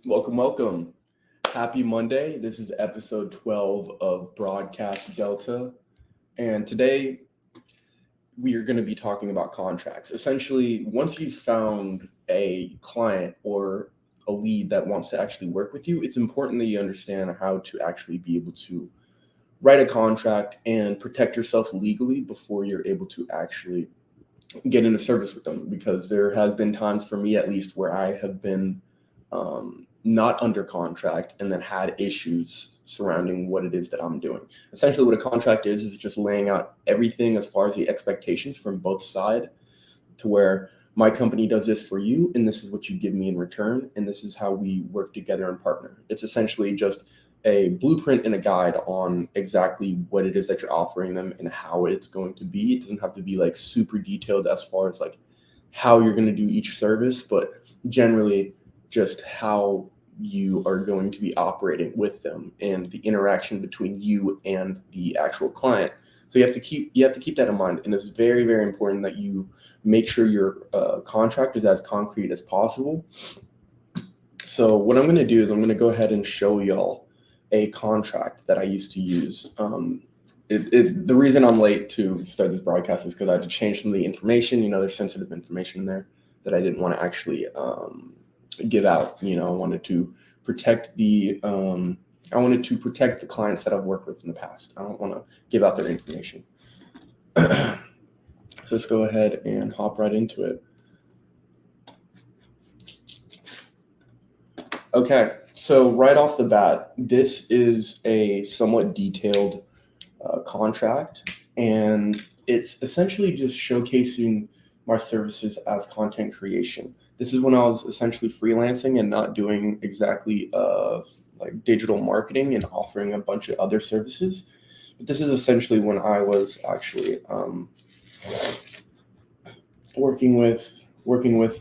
Welcome, welcome. Happy Monday. This is episode 12 of Broadcast Delta. And today we are going to be talking about contracts. Essentially, once you've found a client or a lead that wants to actually work with you, it's important that you understand how to actually be able to write a contract and protect yourself legally before you're able to actually get into service with them. Because there has been times for me, at least, where I have been not under contract and then had issues surrounding what it is that I'm doing. Essentially, what a contract is just laying out everything as far as the expectations from both sides, to where my company does this for you and this is what you give me in return, and this is how we work together and partner. It's essentially just a blueprint and a guide on exactly what it is that you're offering them and how it's going to be. It doesn't have to be like super detailed as far as like how you're going to do each service, but generally just how you are going to be operating with them and the interaction between you and the actual client. So you have to keep that in mind, and it's very, very important that you make sure your contract is as concrete as possible. So what I'm going to do is I'm going to go ahead and show y'all a contract that I used to use. The reason I'm late to start this broadcast is because I had to change some of the information. There's sensitive information in there that I didn't want to actually give out. I wanted to protect the clients that I've worked with in the past. I don't want to give out their information. So let's go ahead and hop right into it. Okay, so right off the bat, this is a somewhat detailed contract, and it's essentially just showcasing my services as content creation. This is when I was essentially freelancing and not doing exactly like digital marketing and offering a bunch of other services. But this is essentially when I was actually working with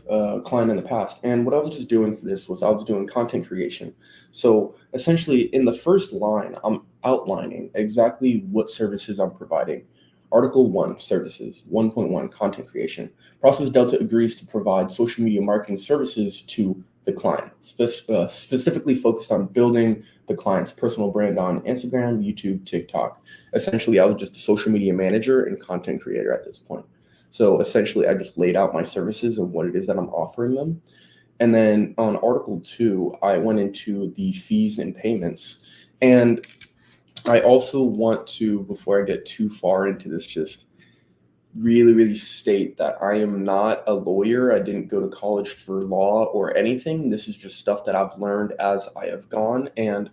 a client in the past. And what I was just doing for this was I was doing content creation. So essentially in the first line, I'm outlining exactly what services I'm providing. Article 1, services. 1.1, content creation. Process Delta agrees to provide social media marketing services to the client, specifically focused on building the client's personal brand on Instagram, YouTube, TikTok. Essentially, I was just a social media manager and content creator at this point. So essentially, I just laid out my services and what it is that I'm offering them. And then on Article 2, I went into the fees and payments. And I also want to, before I get too far into this, just really, really state that I am not a lawyer. I didn't go to college for law or anything. This is just stuff that I've learned as I have gone. And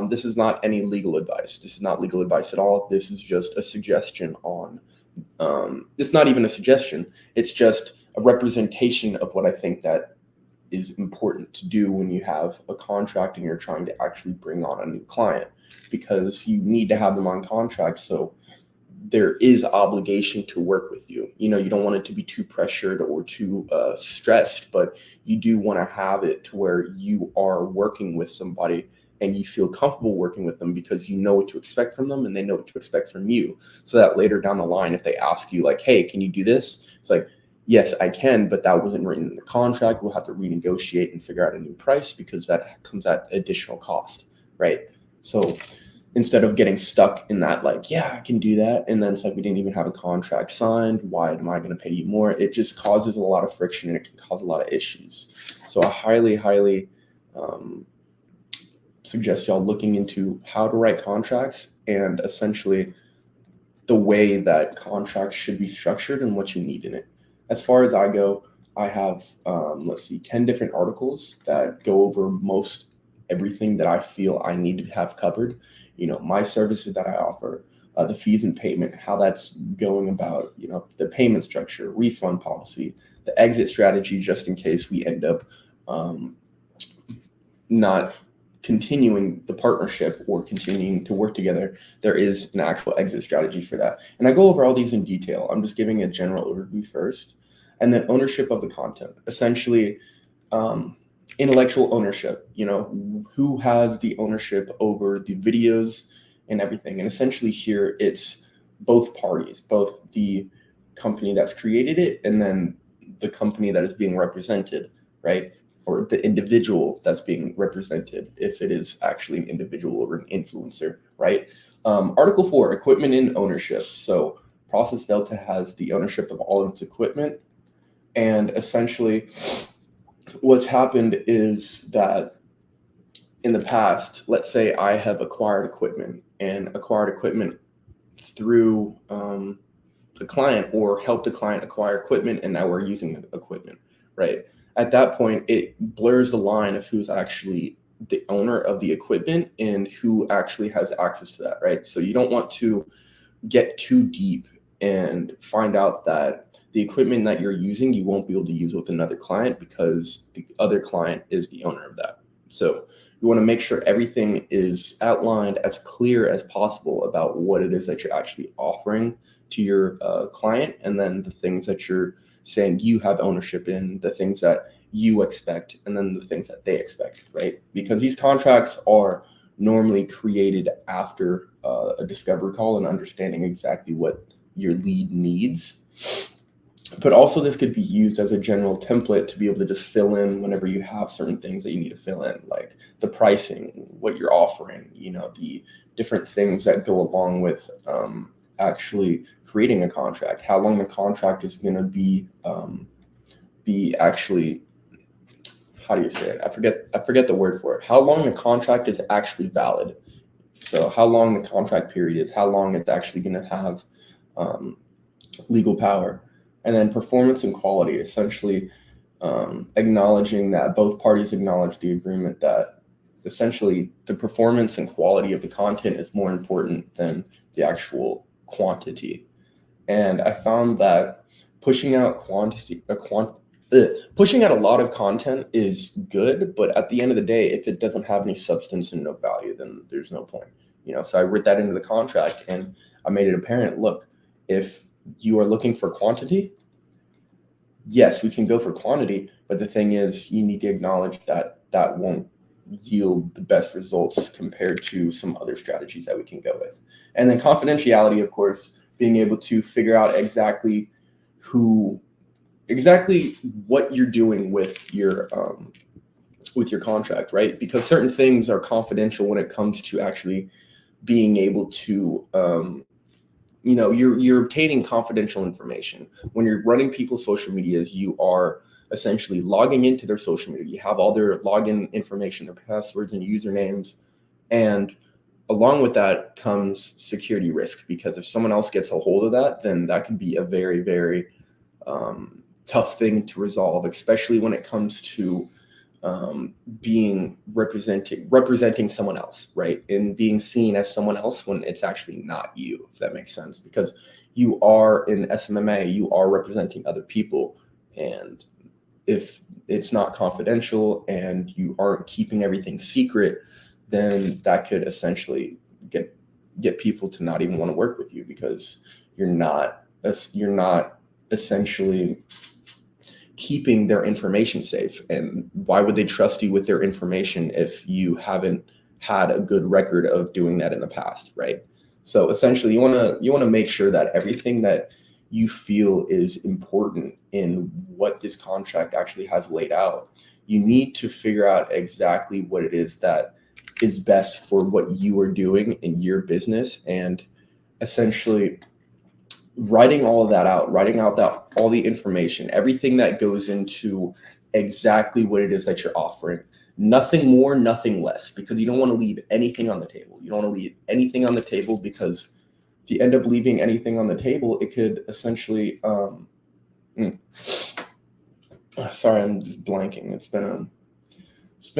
this is not any legal advice. This is not legal advice at all. This is just a suggestion on it's not even a suggestion. It's just a representation of what I think that is important to do when you have a contract and you're trying to actually bring on a new client, because you need to have them on contract. So there is obligation to work with you. You don't want it to be too pressured or too stressed, but you do want to have it to where you are working with somebody and you feel comfortable working with them because you know what to expect from them and they know what to expect from you. So that later down the line, if they ask you like, hey, can you do this? It's like, yes, I can, but that wasn't written in the contract. We'll have to renegotiate and figure out a new price because that comes at additional cost, right? So instead of getting stuck in that, like, yeah, I can do that, and then it's like we didn't even have a contract signed, why am I going to pay you more? It just causes a lot of friction and it can cause a lot of issues. So I highly suggest y'all looking into how to write contracts and essentially the way that contracts should be structured and what you need in it. As far as I go, I have 10 different articles that go over most everything that I feel I need to have covered. My services that I offer, the fees and payment, how that's going about, the payment structure, refund policy, the exit strategy, just in case we end up not continuing the partnership or continuing to work together. There is an actual exit strategy for that. And I go over all these in detail. I'm just giving a general overview first. And then ownership of the content, essentially intellectual ownership, who has the ownership over the videos and everything. And essentially here it's both parties, both the company that's created it and then the company that is being represented, right? or the individual that's being represented, if it is actually an individual or an influencer, right? Article 4, equipment and ownership. So Process Delta has the ownership of all of its equipment. And essentially, what's happened is that in the past, let's say I have acquired equipment through the client, or helped the client acquire equipment, and now we're using the equipment, right? At that point, it blurs the line of who's actually the owner of the equipment and who actually has access to that, right? So you don't want to get too deep and find out that the equipment that you're using, you won't be able to use with another client because the other client is the owner of that. So you want to make sure everything is outlined as clear as possible about what it is that you're actually offering to your client, and then the things that you're saying you have ownership in, the things that you expect, and then the things that they expect, right? Because these contracts are normally created after a discovery call and understanding exactly what your lead needs. But also this could be used as a general template to be able to just fill in whenever you have certain things that you need to fill in, like the pricing, what you're offering, the different things that go along with actually creating a contract, how long the contract is going to be actually, how do you say it? I forget the word for it. How long the contract is actually valid. So how long the contract period is, how long it's actually going to have legal power. And then performance and quality, essentially acknowledging that both parties acknowledge the agreement that essentially the performance and quality of the content is more important than the actual quantity. And I found that pushing out pushing out a lot of content is good, but at the end of the day, if it doesn't have any substance and no value, then there's no point. So I wrote that into the contract, and I made it apparent, look, if you are looking for quantity, yes, we can go for quantity, but the thing is, you need to acknowledge that that won't yield the best results compared to some other strategies that we can go with. And then confidentiality, of course, being able to figure out exactly what you're doing with your contract, right? Because certain things are confidential when it comes to actually being able to you're obtaining confidential information. When you're running people's social medias, you are essentially logging into their social media. You have all their login information, their passwords and usernames. And along with that comes security risk, because if someone else gets a hold of that, then that could be a very, very tough thing to resolve, especially when it comes to being representing someone else, right? And being seen as someone else when it's actually not you, if that makes sense. Because you are in SMMA, you are representing other people. And if it's not confidential and you aren't keeping everything secret, then that could essentially get people to not even want to work with you, because you're not essentially keeping their information safe. And why would they trust you with their information if you haven't had a good record of doing that in the past, right? So essentially, you want to make sure that everything that you feel is important in what this contract actually has laid out, you need to figure out exactly what it is that is best for what you are doing in your business, and essentially writing all of that out, all the information, everything that goes into exactly what it is that you're offering. Nothing more, nothing less, because you don't want to leave anything on the table. You don't want to leave anything on the table, because if you end up leaving anything on the table, it could essentially sorry, I'm just blanking. It's been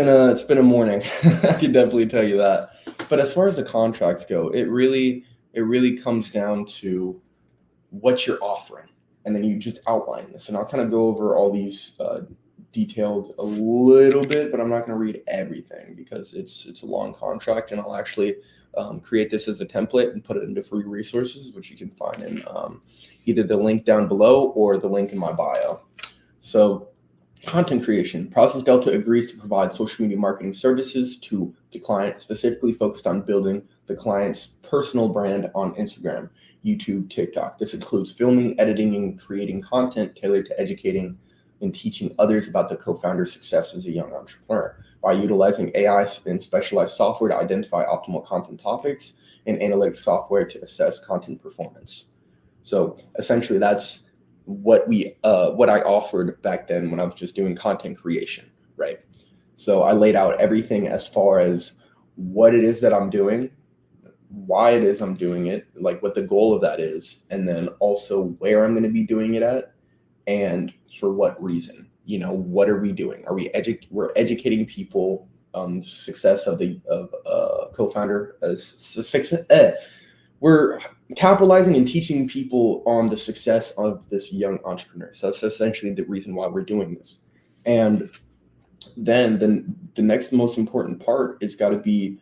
a morning. I can definitely tell you that. But as far as the contracts go, it really comes down to what you're offering, and then you just outline this. And I'll kind of go over all these detailed a little bit, but I'm not going to read everything because it's a long contract, and I'll actually create this as a template and put it into free resources, which you can find in either the link down below or the link in my bio. So content creation. Process Delta agrees to provide social media marketing services to the client, specifically focused on building the client's personal brand on Instagram, YouTube, TikTok. This includes filming, editing, and creating content tailored to educating in teaching others about the co-founder's success as a young entrepreneur by utilizing AI and specialized software to identify optimal content topics and analytics software to assess content performance. So essentially, that's what I offered back then when I was just doing content creation, right? So I laid out everything as far as what it is that I'm doing, why it is I'm doing it, like what the goal of that is, and then also where I'm going to be doing it at, and for what reason. What are we doing? Are we're educating people on the success of the co-founder as success. We're capitalizing and teaching people on the success of this young entrepreneur. So that's essentially the reason why we're doing this. And then the next most important part is got to be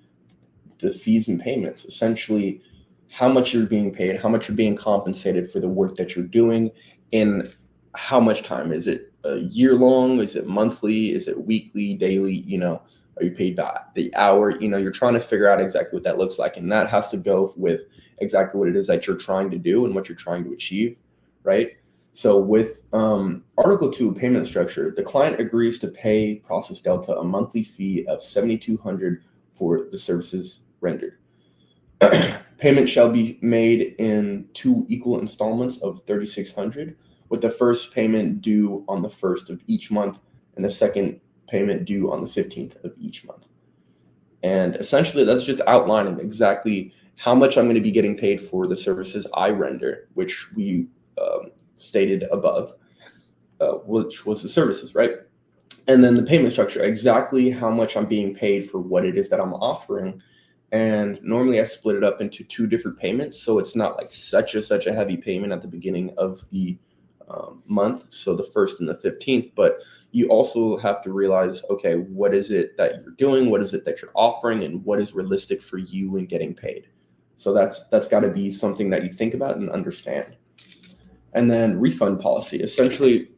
the fees and payments. Essentially, how much you're being paid, how much you're being compensated for the work that you're doing, in how much time. Is it a year long? Is it monthly? Is it weekly, daily? Are you paid by the hour? You're trying to figure out exactly what that looks like. And that has to go with exactly what it is that you're trying to do and what you're trying to achieve, right? So with Article 2 payment structure, the client agrees to pay Process Delta a monthly fee of $7,200 for the services rendered. Payment shall be made in 2 equal installments of $3,600, with the first payment due on the 1st of each month and the second payment due on the 15th of each month. And essentially, that's just outlining exactly how much I'm going to be getting paid for the services I render, which we stated above, which was the services, right? And then the payment structure, exactly how much I'm being paid for what it is that I'm offering. And normally I split it up into 2 different payments, so it's not like such a heavy payment at the beginning of the month, so the 1st and the 15th. But you also have to realize, okay, what is it that you're doing? What is it that you're offering? And what is realistic for you in getting paid? So that's got to be something that you think about and understand. And then refund policy. Essentially,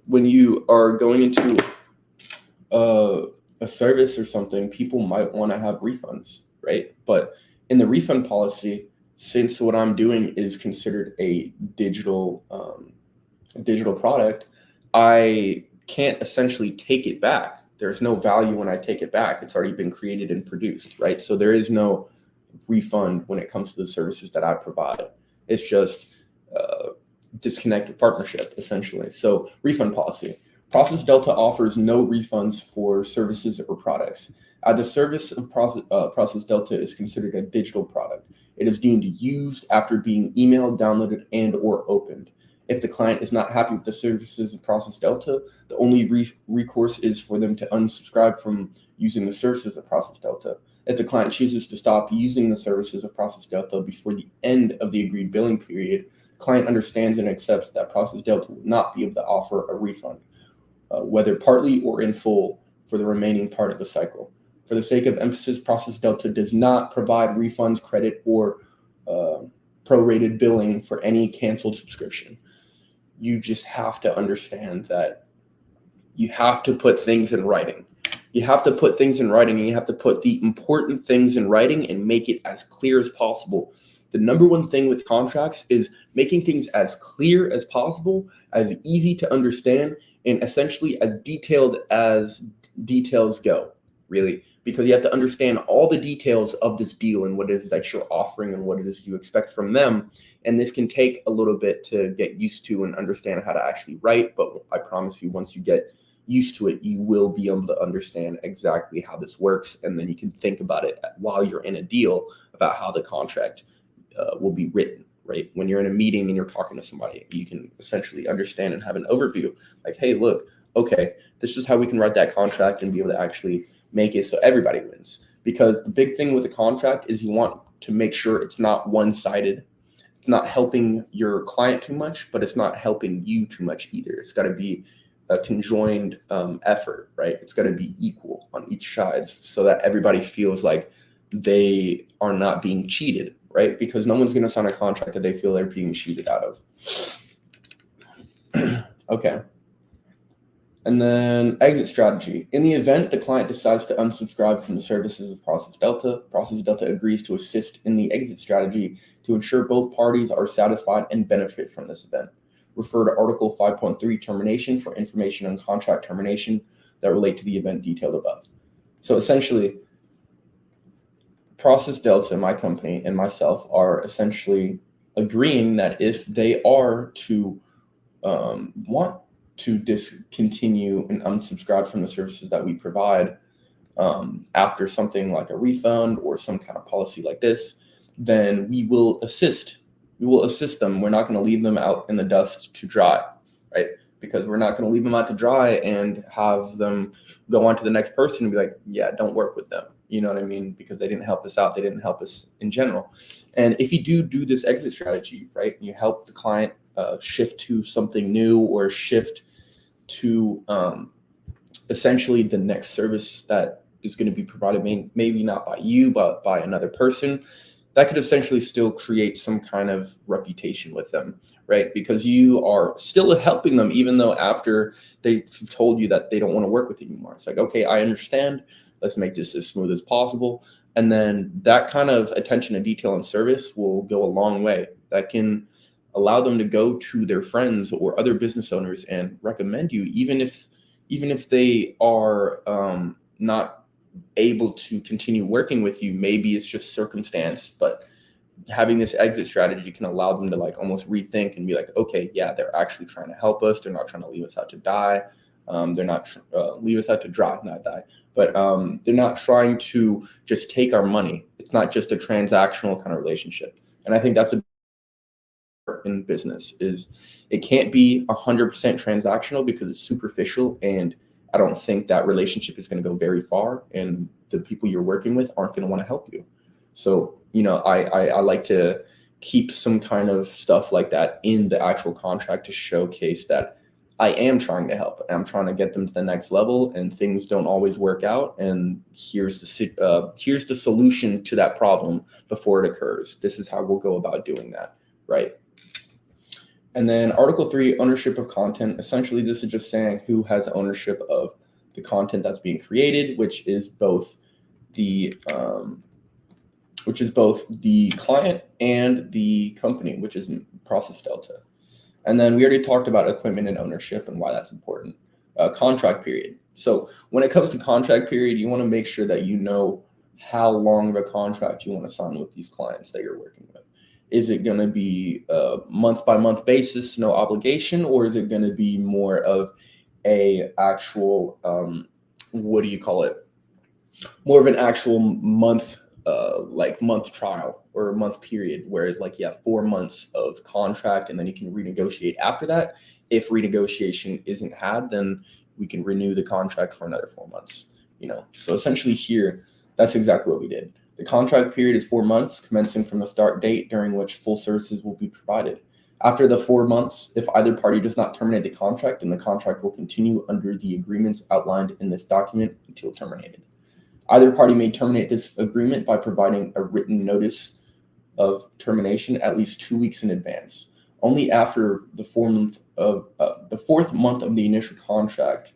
when you are going into a service or something, people might want to have refunds, right? But in the refund policy, since what I'm doing is considered a digital product, I can't essentially take it back. There's no value when I take it back. It's already been created and produced, right? So there is no refund when it comes to the services that I provide. It's just disconnected partnership, essentially. So refund policy. Process Delta offers no refunds for services or products. The service of Process Delta is considered a digital product. It is deemed used after being emailed, downloaded, and or opened. If the client is not happy with the services of Process Delta, the only recourse is for them to unsubscribe from using the services of Process Delta. If the client chooses to stop using the services of Process Delta before the end of the agreed billing period, the client understands and accepts that Process Delta will not be able to offer a refund, whether partly or in full, for the remaining part of the cycle. For the sake of emphasis, Process Delta does not provide refunds, credit, or prorated billing for any canceled subscription. You just have to understand that you have to put things in writing. You have to put things in writing, and you have to put the important things in writing and make it as clear as possible. The number one thing with contracts is making things as clear as possible, as easy to understand, and essentially as detailed as details go, really, because you have to understand all the details of this deal and what it is that you're offering and what it is you expect from them. And this can take a little bit to get used to and understand how to actually write, but I promise you, once you get used to it, you will be able to understand exactly how this works, and then you can think about it while you're in a deal about how the contract will be written, right? When you're in a meeting and you're talking to somebody, you can essentially understand and have an overview, like, hey, look, okay, this is how we can write that contract and be able to actually make it so everybody wins. Because the big thing with a contract is you want to make sure it's not one-sided. It's not helping your client too much, but it's not helping you too much either. It's got to be a conjoined effort, right? It's got to be equal on each side so that everybody feels like they are not being cheated, right? Because no one's going to sign a contract that they feel they're being cheated out of. Okay. And then exit strategy. In the event the client decides to unsubscribe from the services of Process Delta agrees to assist in the exit strategy to ensure both parties are satisfied and benefit from this event. Refer to Article 5.3 termination for information on contract termination that relate to the event detailed above. So essentially, Process Delta, my company, and myself are essentially agreeing that if they are to want to discontinue and unsubscribe from the services that we provide after something like a refund or some kind of policy like this, then we will assist. We will assist them. We're not going to leave them out in the dust to dry, right? Because we're not going to leave them out to dry and have them go on to the next person and be like, yeah, don't work with them. You know what I mean? Because they didn't help us out. They didn't help us in general. And if you do this exit strategy, right, you help the client shift to something new or shift to essentially the next service that is going to be provided, maybe not by you, but by another person, that could essentially still create some kind of reputation with them, right? Because you are still helping them, even though after they've told you that they don't want to work with you anymore. It's like, okay, I understand. Let's make this as smooth as possible. And then that kind of attention to detail and service will go a long way. That can allow them to go to their friends or other business owners and recommend you, even if they are not able to continue working with you. Maybe it's just circumstance, but having this exit strategy can allow them to like almost rethink and be like, okay, yeah, they're actually trying to help us. They're not trying to leave us out to die. They're not leave us out to dry, not die, but they're not trying to just take our money. It's not just a transactional kind of relationship. And I think that's in business is it can't be 100% transactional because it's superficial, and I don't think that relationship is going to go very far, and the people you're working with aren't going to want to help you. So, I like to keep some kind of stuff like that in the actual contract to showcase that I am trying to help. I'm trying to get them to the next level, and things don't always work out. And here's the solution to that problem before it occurs. This is how we'll go about doing that, right? And then Article 3, ownership of content. Essentially, this is just saying who has ownership of the content that's being created, which is both the client and the company, which is Process Delta. And then we already talked about equipment and ownership and why that's important. Contract period. So when it comes to contract period, you want to make sure that you know how long of a contract you want to sign with these clients that you're working with. Is it going to be a month-by-month basis, no obligation, or is it going to be more of a actual, more of an actual month, month trial or a month period, where it's like, 4 months of contract, and then you can renegotiate after that. If renegotiation isn't had, then we can renew the contract for another 4 months. So essentially here, that's exactly what we did. The contract period is 4 months, commencing from the start date during which full services will be provided. After the 4 months, if either party does not terminate the contract, then the contract will continue under the agreements outlined in this document until terminated. Either party may terminate this agreement by providing a written notice of termination at least 2 weeks in advance. Only after the fourth month of the initial contract.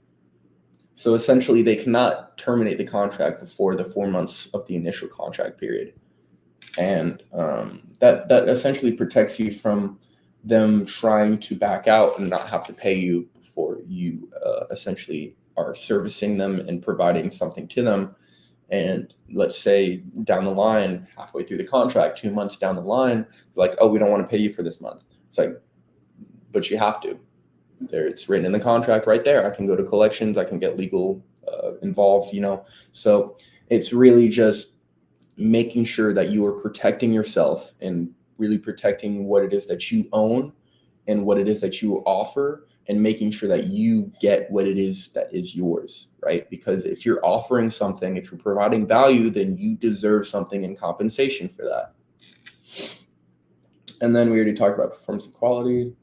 So essentially, they cannot terminate the contract before the 4 months of the initial contract period. And that essentially protects you from them trying to back out and not have to pay you before you essentially are servicing them and providing something to them. And let's say down the line, halfway through the contract, 2 months down the line, like, oh, we don't want to pay you for this month. It's like, but you have to. It's written in the contract right there. I can go to collections. I can get legal involved, So it's really just making sure that you are protecting yourself and really protecting what it is that you own and what it is that you offer, and making sure that you get what it is that is yours, right? Because if you're offering something, if you're providing value, then you deserve something in compensation for that. And then we already talked about performance and quality.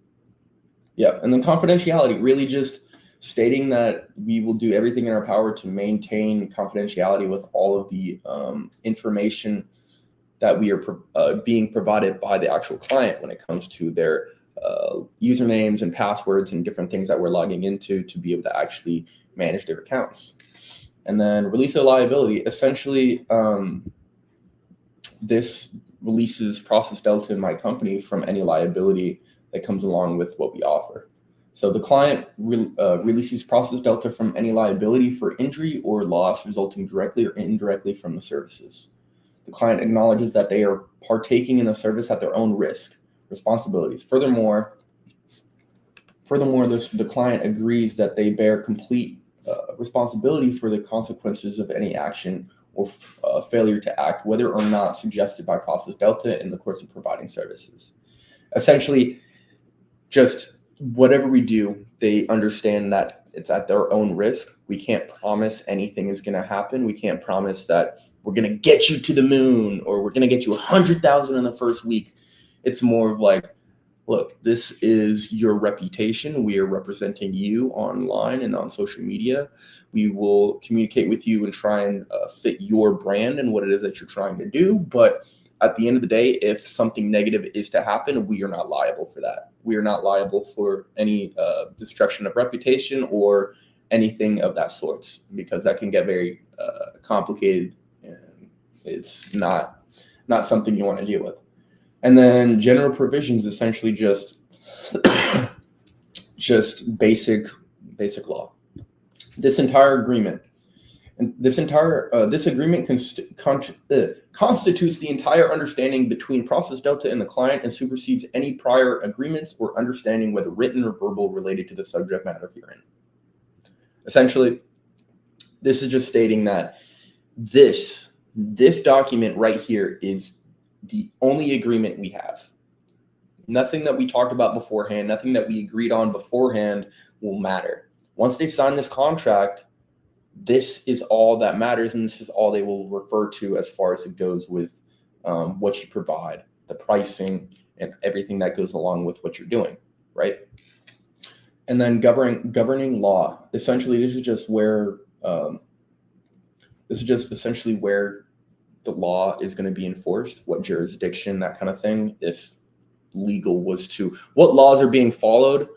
Yeah, and then confidentiality, really just stating that we will do everything in our power to maintain confidentiality with all of the information that we are being provided by the actual client when it comes to their usernames and passwords and different things that we're logging into to be able to actually manage their accounts. And then release of liability. Essentially, this releases Process Delta and my company from any liability that comes along with what we offer. So the client releases process delta from any liability for injury or loss resulting directly or indirectly from the services. The client acknowledges that they are partaking in the service at their own risk, responsibilities. Furthermore, the client agrees that they bear complete responsibility for the consequences of any action or failure to act, whether or not suggested by process delta in the course of providing services. Essentially, just whatever we do, they understand that it's at their own risk. We can't promise anything is going to happen. We can't promise that we're going to get you to the moon or we're going to get you 100,000 in the first week. It's more of like, look, this is your reputation. We are representing you online and on social media. We will communicate with you and try and fit your brand and what it is that you're trying to do. But at the end of the day, if something negative is to happen, we are not liable for that. We are not liable for any destruction of reputation or anything of that sort, because that can get very complicated and it's not something you want to deal with. And then general provisions, essentially just basic law. This entire agreement, and this agreement constitutes the entire understanding between process delta and the client and supersedes any prior agreements or understanding, whether written or verbal, related to the subject matter herein. Essentially, this is just stating that this document right here is the only agreement we have. Nothing that we talked about beforehand, nothing that we agreed on beforehand will matter. Once they sign this contract, this is all that matters, and this is all they will refer to as far as it goes with what you provide, the pricing, and everything that goes along with what you're doing, right? And then governing law. Essentially, this is just essentially where the law is going to be enforced, what jurisdiction, that kind of thing. If legal was to, what laws are being followed,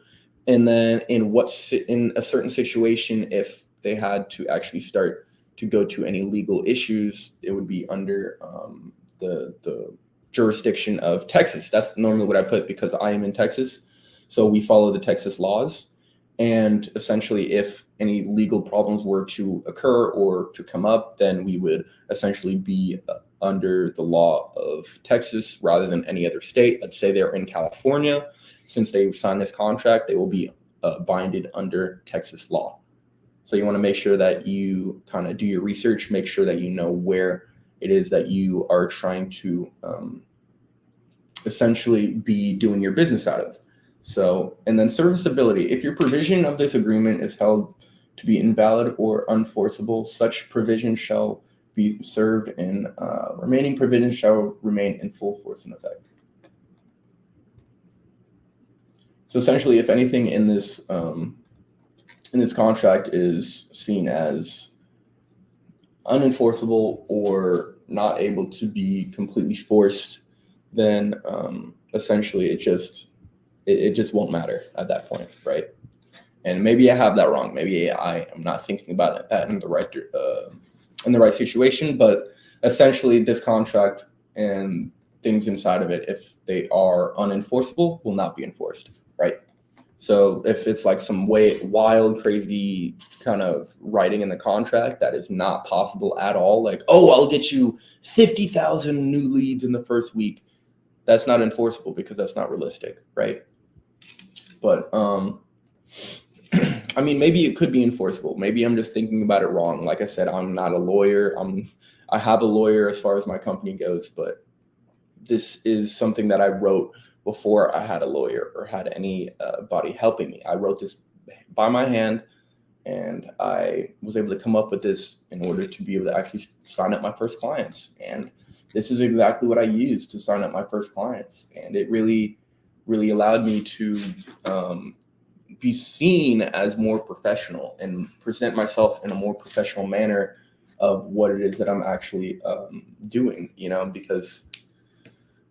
and then in a certain situation, if they had to actually start to go to any legal issues, it would be under the jurisdiction of Texas. That's normally what I put because I am in Texas. So we follow the Texas laws. And essentially, if any legal problems were to occur or to come up, then we would essentially be under the law of Texas rather than any other state. Let's say they're in California. Since they've signed this contract, they will be binded under Texas law. So you want to make sure that you kind of do your research, make sure that you know where it is that you are trying to essentially be doing your business out of. So, and then serviceability. If your provision of this agreement is held to be invalid or unenforceable, such provision shall be served and remaining provisions shall remain in full force and effect. So essentially, if anything in this contract is seen as unenforceable or not able to be completely forced, then essentially it just won't matter at that point, right? And maybe I have that wrong. Maybe I am not thinking about that in the right situation. But essentially, this contract and things inside of it, if they are unenforceable, will not be enforced, right? So if it's like some wild, crazy kind of writing in the contract that is not possible at all, like, oh, I'll get you 50,000 new leads in the first week, that's not enforceable because that's not realistic, right? But I mean, maybe it could be enforceable. Maybe I'm just thinking about it wrong. Like I said, I'm not a lawyer. I have a lawyer as far as my company goes, but this is something that I wrote before I had a lawyer or had anybody helping me. I wrote this by my hand, and I was able to come up with this in order to be able to actually sign up my first clients. And this is exactly what I used to sign up my first clients. And it really, really allowed me to be seen as more professional and present myself in a more professional manner of what it is that I'm actually doing, because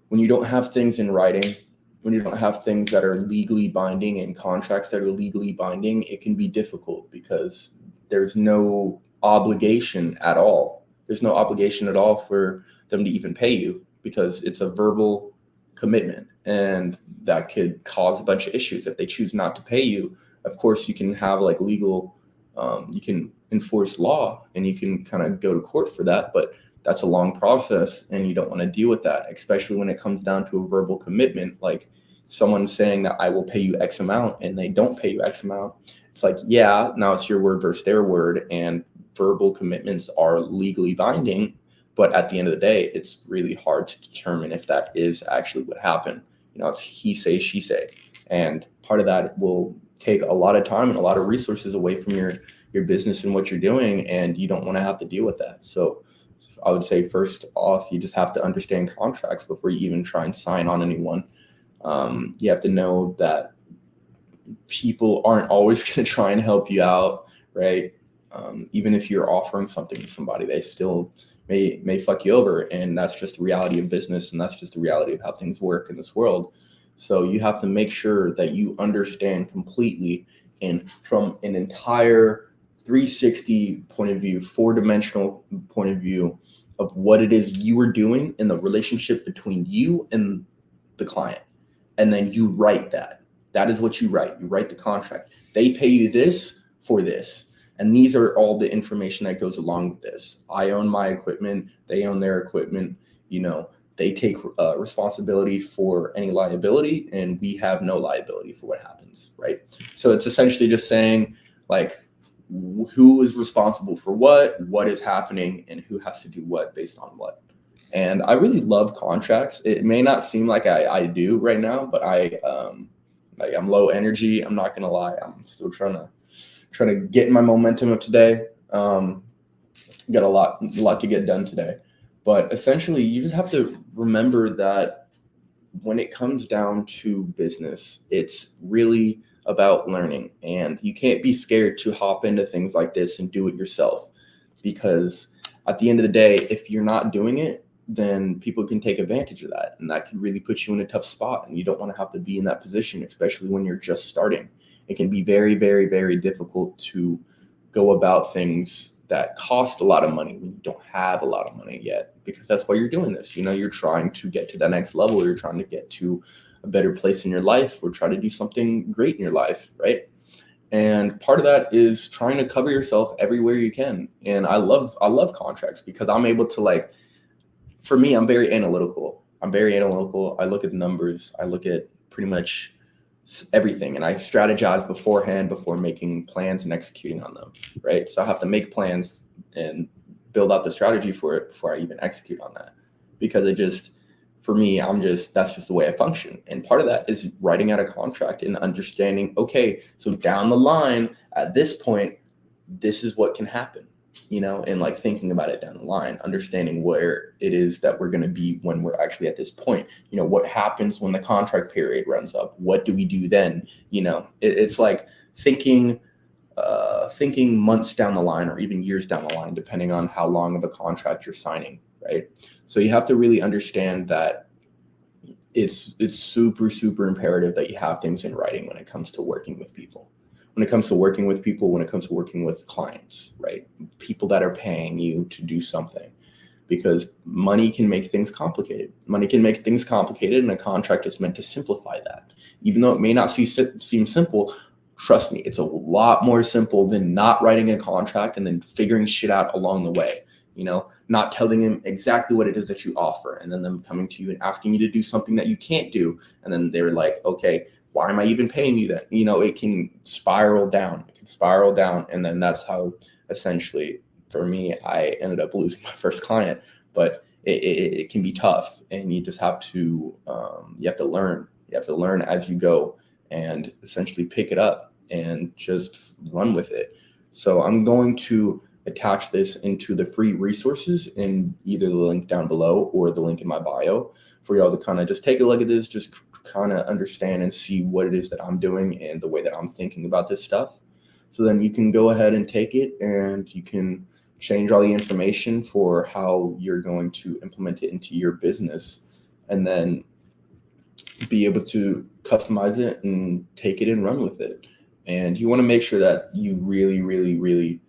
when you don't have things in writing, when you don't have things that are legally binding and contracts that are legally binding, it can be difficult because there's no obligation at all. There's no obligation at all for them to even pay you because it's a verbal commitment, and that could cause a bunch of issues. If they choose not to pay you, of course you can have like legal, you can enforce law and you can kind of go to court for that, but that's a long process and you don't want to deal with that, especially when it comes down to a verbal commitment, like someone saying that I will pay you X amount and they don't pay you X amount. It's like, yeah, now it's your word versus their word, and verbal commitments are legally binding. But at the end of the day, it's really hard to determine if that is actually what happened. It's he say, she say. And part of that will take a lot of time and a lot of resources away from your business and what you're doing. And you don't want to have to deal with that. So I would say, first off, you just have to understand contracts before you even try and sign on anyone. You have to know that people aren't always going to try and help you out, right? Even if you're offering something to somebody, they still may fuck you over, and that's just the reality of business, and that's just the reality of how things work in this world. So you have to make sure that you understand completely, and from an entire 360 point of view, 4-dimensional point of view, of what it is you are doing in the relationship between you and the client. And then you write that. That is what you write. You write the contract. They pay you this for this. And these are all the information that goes along with this. I own my equipment. They own their equipment. They take responsibility for any liability, and we have no liability for what happens, right? So it's essentially just saying, like, who is responsible for what is happening, and who has to do what based on what. And I really love contracts. It may not seem like I do right now, but I'm low energy. I'm not gonna lie. I'm still trying to get in my momentum of today. Got a lot to get done today. But essentially, you just have to remember that when it comes down to business, it's really about learning. And you can't be scared to hop into things like this and do it yourself. Because at the end of the day, if you're not doing it, then people can take advantage of that. And that can really put you in a tough spot. And you don't want to have to be in that position, especially when you're just starting. It can be very, very, very difficult to go about things that cost a lot of money when you don't have a lot of money yet, because that's why you're doing this. You're trying to get to that next level. You're trying to get to a better place in your life, or try to do something great in your life, right? And part of that is trying to cover yourself everywhere you can. And I love contracts because I'm able to, for me, I'm very analytical. I look at the numbers. I look at pretty much everything, and I strategize beforehand before making plans and executing on them, right? So I have to make plans and build out the strategy for it before I even execute on that, because for me, that's just the way I function. And part of that is writing out a contract and understanding, okay, so down the line at this point, this is what can happen, and thinking about it down the line, understanding where it is that we're going to be when we're actually at this point. What happens when the contract period runs up? What do we do then? It's like thinking months down the line, or even years down the line, depending on how long of a contract you're signing, right? So you have to really understand that it's super, super imperative that you have things in writing when it comes to working with people. When it comes to working with clients, right? People that are paying you to do something, because money can make things complicated. And a contract is meant to simplify that. Even though it may not seem simple, trust me, it's a lot more simple than not writing a contract and then figuring shit out along the way. Not telling them exactly what it is that you offer, and then them coming to you and asking you to do something that you can't do. And then they're like, okay, why am I even paying you that? It can spiral down. And then that's how, essentially, for me, I ended up losing my first client. But it can be tough, and you just have to, you have to learn. You have to learn as you go, and essentially pick it up and just run with it. So I'm going to attach this into the free resources in either the link down below or the link in my bio, for y'all to kind of just take a look at this, just kind of understand and see what it is that I'm doing and the way that I'm thinking about this stuff. So then you can go ahead and take it, and you can change all the information for how you're going to implement it into your business, and then be able to customize it and take it and run with it. And you want to make sure that you really, really, really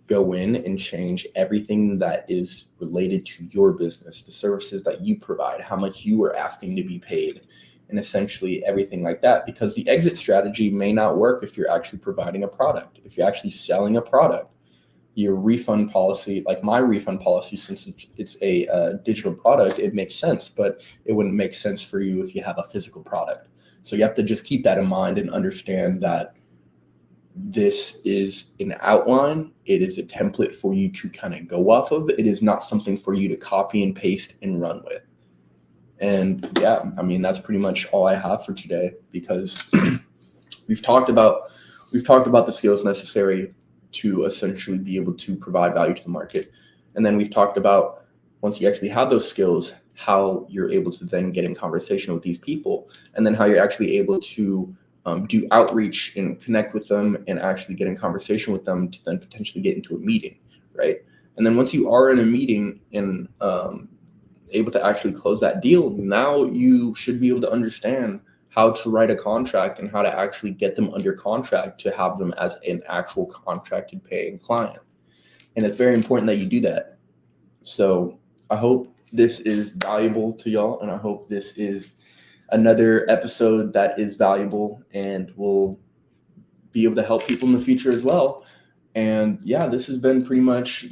go in and change everything that is related to your business, the services that you provide, how much you are asking to be paid, and essentially everything like that. Because the exit strategy may not work if you're actually providing a product, if you're actually selling a product. Your refund policy, like my refund policy, since it's a digital product, it makes sense, but it wouldn't make sense for you if you have a physical product. So you have to just keep that in mind and understand that this is an outline. It is a template for you to kind of go off of. It is not something for you to copy and paste and run with. And yeah, I mean, that's pretty much all I have for today, because we've talked about the skills necessary to essentially be able to provide value to the market. And then we've talked about, once you actually have those skills, how you're able to then get in conversation with these people, and then how you're actually able to do outreach and connect with them and actually get in conversation with them to then potentially get into a meeting, right? And then once you are in a meeting and able to actually close that deal, now you should be able to understand how to write a contract and how to actually get them under contract to have them as an actual contracted paying client. And it's very important that you do that. So I hope this is valuable to y'all, and I hope this is another episode that is valuable and will be able to help people in the future as well. And yeah, this has been pretty much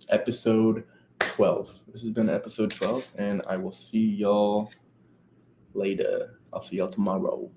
episode 12. This has been episode 12, and I will see y'all later. I'll see y'all tomorrow.